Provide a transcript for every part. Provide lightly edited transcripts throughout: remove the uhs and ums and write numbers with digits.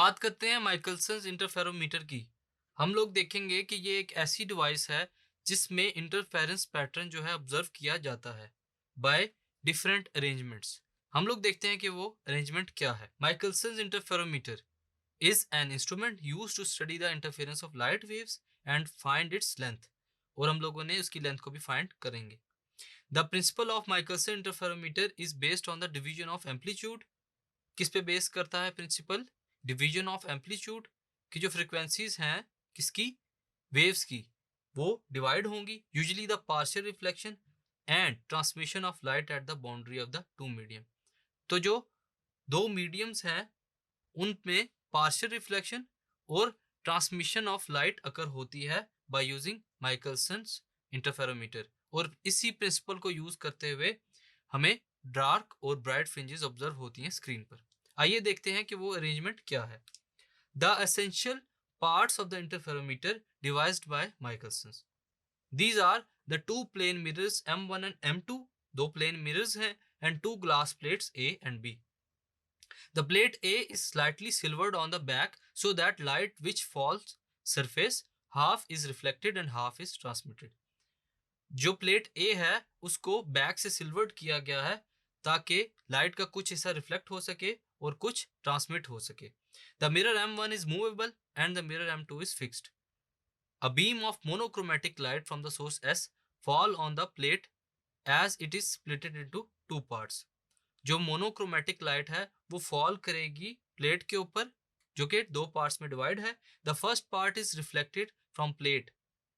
बात करते हैं माइकलसन्स इंटरफेरोमीटर की। हम लोग देखेंगे कि ये एक ऐसी डिवाइस है जिसमें इंटरफेरेंस पैटर्न जो है ऑब्जर्व किया जाता है बाय डिफरेंट अरेंजमेंट्स। हम लोग देखते हैं कि वो अरेंजमेंट क्या है। Michelson's interferometer is an instrument use to study the interference of light waves and find its length. और हम लोगों ने उसकी लेंथ को भी फाइंड करेंगे। The principle of Michelson interferometer is based on the division of amplitude. किस पे बेस करता है प्रिंसिपल? डिवीजन ऑफ एम्पलीट्यूड की जो फ्रीक्वेंसीज हैं, किसकी? वेव्स की, वो डिवाइड होंगी। Usually the partial reflection and transmission of light at the boundary of the two medium. तो जो दो मीडियम्स हैं उनमें पार्शियल रिफ्लेक्शन और ट्रांसमिशन ऑफ लाइट अकर होती है बाय यूजिंग माइकलसन्स इंटरफेरोमीटर। और इसी प्रिंसिपल को यूज करते हुए हमें डार्क और ब्राइट फ्रिंजेस ऑब्जर्व होती हैं स्क्रीन पर। आइए देखते हैं कि वो अरेंजमेंट क्या है। The essential parts of the interferometer devised by Michelson's. These are the two plane mirrors M1 and M2। दो प्लेन मिरर्स हैं and two glass plates A and B। The plate A is slightly silvered on the back so that light which falls surface half is reflected and half is transmitted. जो plate ए है उसको back से silvered किया गया है ताकि light का कुछ हिस्सा रिफ्लेक्ट हो सके और कुछ ट्रांसमिट हो सके। The mirror M1 is movable and the mirror M2 is fixed. A beam of monochromatic light from the source S fall on the plate as it is splitted into two parts. जो monochromatic light है वो fall करेगी plate के ऊपर जो कि दो parts में डिवाइड है। The first part is reflected from plate.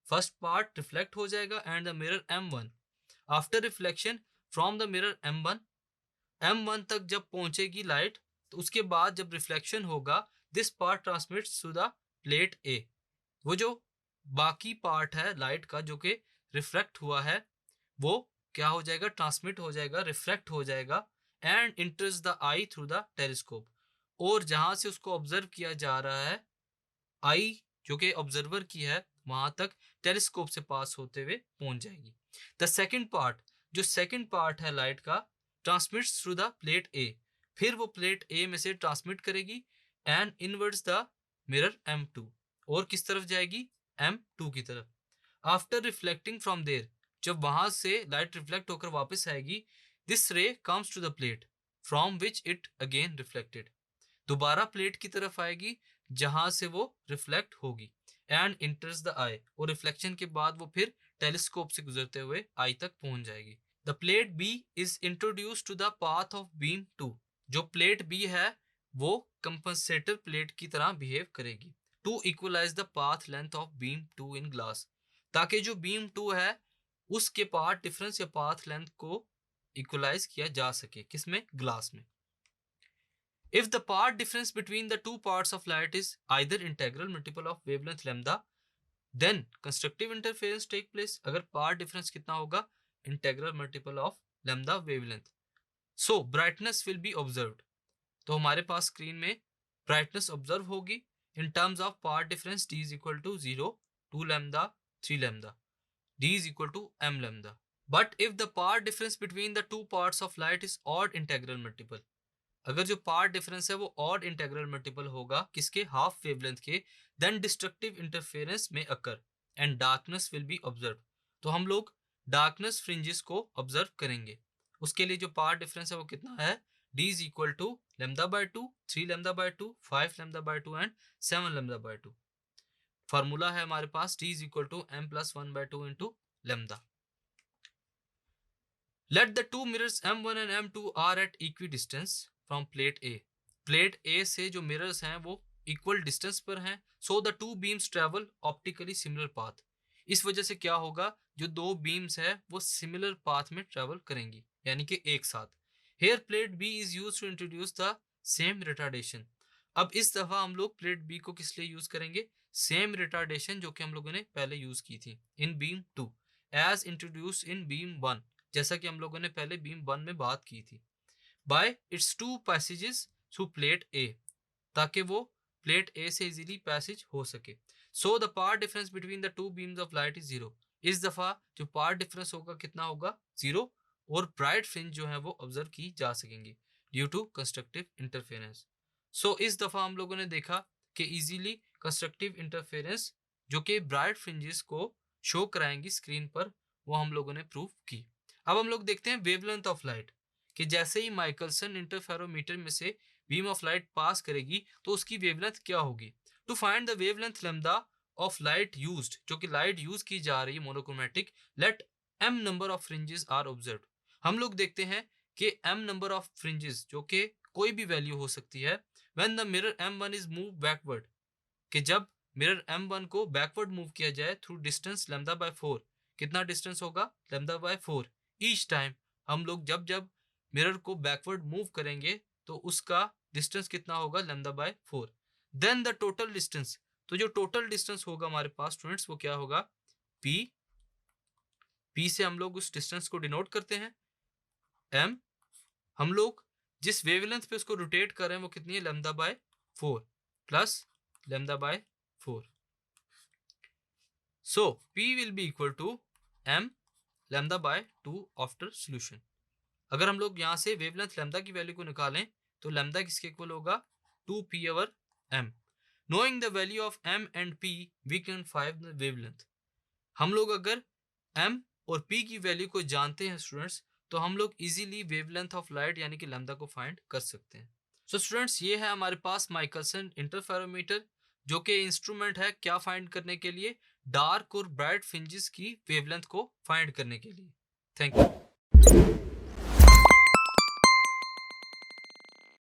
First part reflect हो जाएगा and the mirror M1 after reflection from the mirror M1 तक जब पहुंचेगी लाइट तो उसके बाद जब रिफ्लेक्शन होगा this part transmits to the plate A. वो जो बाकी पार्ट है लाइट का जो कि रिफ्लेक्ट हुआ है वो क्या हो जाएगा? ट्रांसमिट हो जाएगा, रिफ्लेक्ट हो जाएगा and इंटर्स the I through the telescope. और जहां से उसको ऑब्जर्व किया जा रहा है आई जो कि ऑब्जर्वर की है वहां तक टेलीस्कोप से पास होते हुए पहुंच जाएगी। द सेकंड पार्ट, जो सेकंड पार्ट है लाइट का, ट्रांसमिट्स थ्रू द प्लेट ए। फिर वो प्लेट ए में से ट्रांसमिट करेगी and inwards the mirror M2। और किस तरफ जाएगी? M2 की तरफ। आफ्टर रिफ्लेक्टिंग फ्रॉम देयर, जब वहां से लाइट रिफ्लेक्ट होकर वापस आएगी, this ray comes to the plate from which it again reflected. दोबारा प्लेट की तरफ आएगी जहां से वो रिफ्लेक्ट होगी एंड इंटर्स द आई। और रिफ्लेक्शन के बाद वो फिर टेलीस्कोप से गुजरते हुए आई तक पहुंच जाएगी। The plate B is introduce to the path of beam 2। जो प्लेट बी है वो कंपनसेटर प्लेट की तरह बिहेव करेगी to equalize the path length of beam 2 in glass. ताकि जो बीम 2 है उसके पाथ डिफरेंस या पाथ लेंथ को इक्वलाइज किया जा सके। किसमें? ग्लास में। If the path difference between the two parts of light is either integral multiple of wavelength lambda, then constructive interference take place. अगर path difference कितना होगा? Integral multiple of lambda wavelength. So brightness will be observed. तो हमारे पास screen में brightness observe होगी in terms of path difference d is equal to 0, 2 lambda, 3 lambda. d is equal to m lambda. But if the path difference between the two parts of light is odd integral multiple, अगर जो path difference है वो odd integral multiple होगा किसके? Half wavelength के, then destructive interference में occur and darkness will be observe. तो हम लोग डार्कनेस फ्रिंजेस को ऑब्जर्व करेंगे। उसके लिए जो पार्ट डिफरेंस है वो कितना है? d is equal to lambda by 2, 3 lambda by 2, 5 lambda by 2 and 7 lambda by 2। Formula है हमारे पास d is equal to m plus 1 by 2 into lambda. Let the two mirrors M1 and M2 are at equidistance from plate A. Plate A से जो mirrors हैं वो equal distance पर हैं। So the two beams travel optically similar path. इस वजह से क्या होगा? जो दो बीम्स है वो सिमिलर पाथ में ट्रेवल करेंगी यानी कि एक साथ। Here plate B is use to introduce the same retardation. अब इस दफा हम लोग प्लेट B को किस लिए यूज करेंगे? सेम रिटार्डेशन जो कि हम लोगों ने पहले यूज की थी in beam 2 as introduce in beam 1, जैसा कि हम लोगों ने पहले बीम 1 में बात की थी। By its two passages through plate A, ताकि वो प्लेट ए से इजीली पैसेज हो सके। So the part difference between the two beams of light is 0। इस दफा जो पार्ट डिफरेंस होगा कितना होगा? 0। और ब्राइट फ्रिंज जो है वो ऑब्जर्व की जा सकेंगी ड्यू टू कंस्ट्रक्टिव इंटरफेरेंस। सो इस दफ़ा हम लोगों ने देखा कि इजीली कंस्ट्रक्टिव इंटरफेरेंस जो कि ब्राइट फ्रिंजेस को शो कराएंगी स्क्रीन पर, वो हम लोगों ने प्रूव की। अब हम लोग देखते हैं वेवलेंथ ऑफ लाइट, कि जैसे ही माइकलसन इंटरफेरोमीटर में से बीम ऑफ लाइट पास करेगी तो उसकी वेवलेंथ क्या होगी। To find the wavelength lambda of light used, जो कि लाइट यूज की जा रही है monochromatic, let m number of fringes are observed. हम लोग देखते हैं कि m नंबर ऑफ फ्रिंजेस जो कि कोई भी वैल्यू हो सकती है, when the mirror m1 is move backward, कि जब मिरर m1 को बैकवर्ड मूव किया जाए थ्रू डिस्टेंस लैम्डा बाय 4, कितना डिस्टेंस होगा, लैम्डा बाय 4 ईच टाइम। हम लोग जब जब मिरर को बैकवर्ड मूव करेंगे तो उसका डिस्टेंस कितना होगा, lambda by 4। Then the total distance, तो जो टोटल डिस्टेंस होगा हमारे पास स्टूडेंट्स वो क्या होगा, p। p से हम लोग उस डिस्टेंस को डिनोट करते हैं m। हम लोग जिस वेवलेंथ पे उसको रोटेट कर रहे हैं वो कितनी है, lambda by 4 plus lambda by 4। So p will be equal to m lambda by 2 after solution. अगर हम लोग यहाँ से वेवलेंथ लैम्डा की वैल्यू को निकालें तो लैम्डा किसके इक्वल होगा, 2p over m। Knowing the value of m and p we can find the wavelength. हम लोग अगर m और p की वैल्यू को जानते हैं स्टूडेंट्स, तो हम लोग इजीली वेवलेंथ ऑफ लाइट यानी कि लैम्डा को फाइंड कर सकते हैं। सो स्टूडेंट्स, ये है हमारे पास माइकलसन इंटरफेरोमीटर, जो कि इंस्ट्रूमेंट है क्या फाइंड करने के लिए, डार्क और ब्राइट फ्रिंजेस की वेवलेंथ को फाइंड करने के लिए। Thank you.